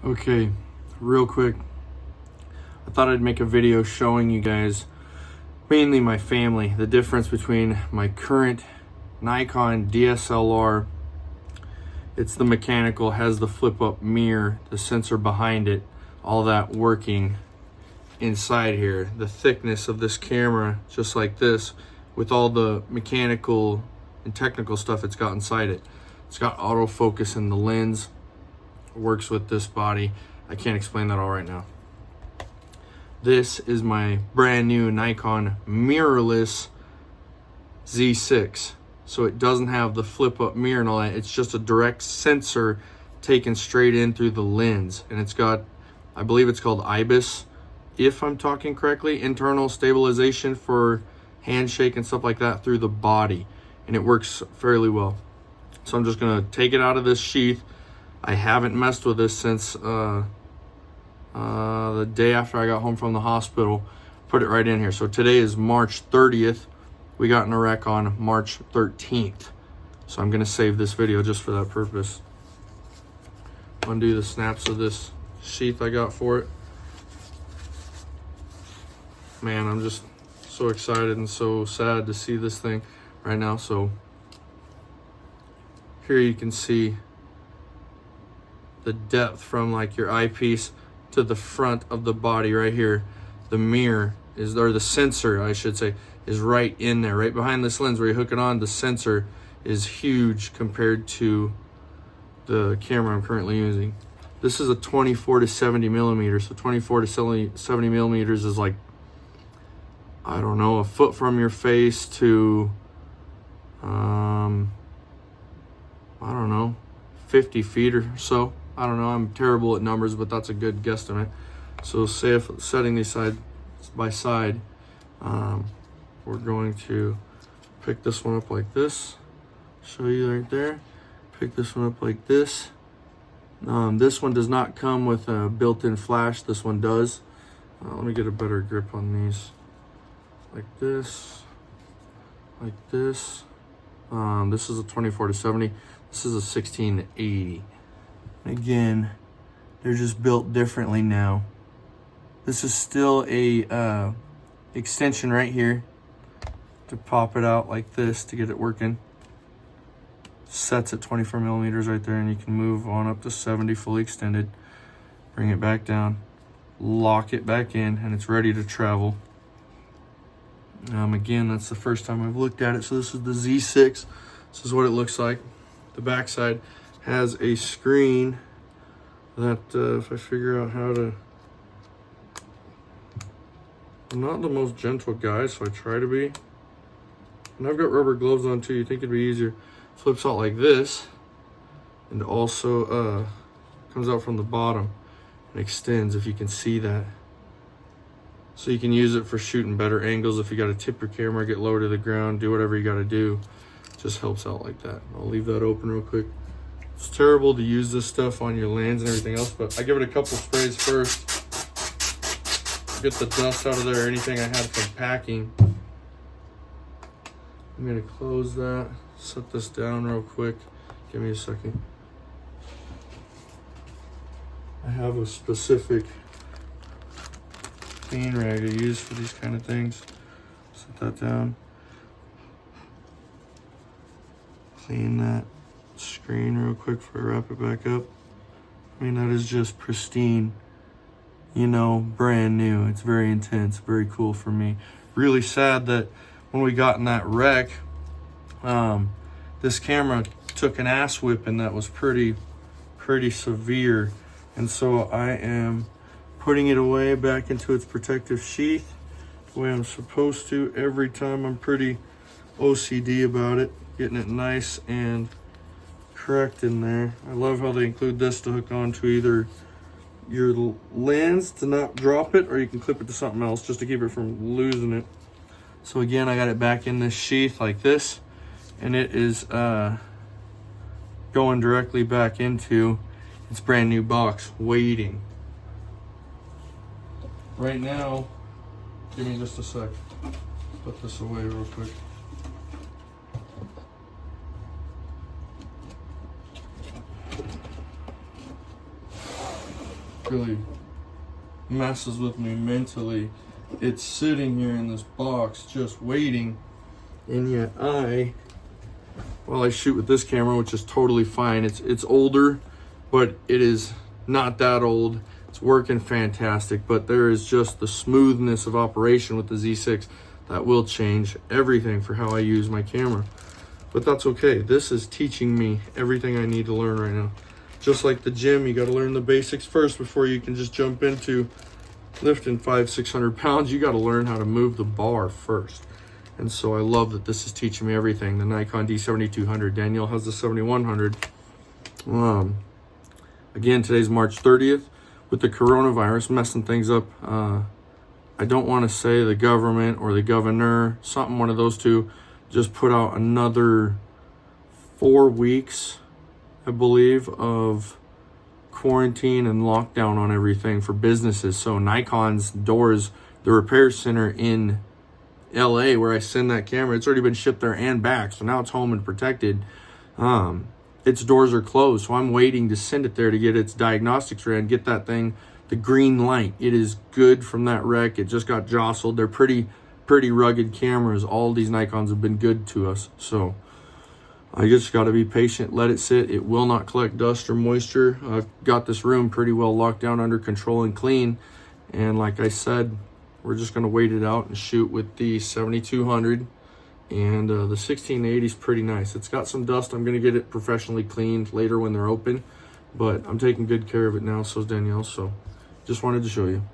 Okay, real quick, I thought I'd make a video showing you guys, mainly my family, the difference between my current Nikon DSLR. It's the mechanical, has the flip up mirror, the sensor behind it, all that working inside here. The thickness of this camera, just like this, with all the mechanical and technical stuff it's got inside it. It's got autofocus in the lens, works with this body. I can't explain that all right now. This is my brand new Nikon mirrorless Z6. So it doesn't have the flip up mirror and all that. It's just a direct sensor taken straight in through the lens. And it's got, I believe it's called IBIS, if I'm talking correctly, internal stabilization for handshake and stuff like that through the body. And it works fairly well. So I'm just gonna take it out of this sheath. I haven't messed with this since the day after I got home from the hospital. Put it right in here. So today is March 30th. We got in a wreck on March 13th. So I'm gonna save this video just for that purpose. Undo the snaps of this sheath I got for it. Man, I'm just so excited and so sad to see this thing right now. So here you can see the depth from like your eyepiece to the front of the body right here. The mirror is, or the sensor I should say, is right in there, right behind this lens where you hook it on. The sensor is huge compared to the camera I'm currently using. This is a 24 to 70 millimeters. So 24 to 70 millimeters is like, I don't know, a foot from your face to, I don't know, 50 feet or so. I don't know, I'm terrible at numbers, but that's a good guesstimate. So say if setting these side by side, we're going to pick this one up like this. Show you right there. Pick this one up like this. This one does not come with a built-in flash. This one does. Let me get a better grip on these. Like this. Like this. This is a 24 to 70. This is a 16 to 80. Again, they're just built differently now. This is still a extension right here to pop it out like this to get it working. Sets at 24 millimeters right there, and you can move on up to 70 fully extended. Bring it back down, lock it back in, and it's ready to travel. Again, that's the first time I've looked at it. So this is the Z6. This is what it looks like. The backside has a screen that if I figure out how to, I'm not the most gentle guy, so I try to be. And I've got rubber gloves on too. You think it'd be easier. Flips out like this, and also comes out from the bottom and extends, if you can see that. So you can use it for shooting better angles if you got to tip your camera, get lower to the ground, do whatever you got to do. Just helps out like that. I'll leave that open real quick. It's terrible to use this stuff on your lens and everything else, but I give it a couple sprays first. Get the dust out of there, anything I had from packing. I'm gonna close that, set this down real quick. Give me a second. I have a specific clean rag I use for these kind of things. Set that down. Clean that screen real quick before I wrap it back up. I mean, that is just pristine, you know, brand new. It's very intense, very cool for me. Really sad that when we got in that wreck, this camera took an ass whipping that was pretty severe. And so I am putting it away back into its protective sheath the way I'm supposed to every time. I'm pretty OCD about it, getting it nice and correct in there. I love how they include this to hook onto either your lens to not drop it, or you can clip it to something else just to keep it from losing it. So again, I got it back in this sheath like this, and it is going directly back into its brand new box, waiting. Right now, give me just a sec. Put this away real quick. really messes with me mentally. It's sitting here in this box just waiting, and yet I shoot with this camera, which is totally fine. It's older, but it is not that old. It's working fantastic, but there is just the smoothness of operation with the Z6 that will change everything for how I use my camera. But that's okay. This is teaching me everything I need to learn right now. Just like the gym, you got to learn the basics first before you can just jump into lifting 500-600 pounds. You got to learn how to move the bar first. And so I love that this is teaching me everything. The Nikon D7200. Danielle has the 7100. Again, today's March 30th. With the coronavirus messing things up, I don't want to say the government or the governor, one of those two, just put out another 4 weeks, I believe, of quarantine and lockdown on everything for businesses. So Nikon's doors, the repair center in LA where I send that camera, it's already been shipped there and back. So now it's home and protected. Its doors are closed. So I'm waiting to send it there to get its diagnostics ran, get that thing the green light. It is good from that wreck. It just got jostled. They're pretty rugged cameras. All these Nikons have been good to us. So I just got to be patient, let it sit. It will not collect dust or moisture. I've got this room pretty well locked down, under control and clean. And like I said, we're just going to wait it out and shoot with the 7200. And the 1680 is pretty nice. It's got some dust. I'm going to get it professionally cleaned later when they're open. But I'm taking good care of it now, so is Danielle. So just wanted to show you.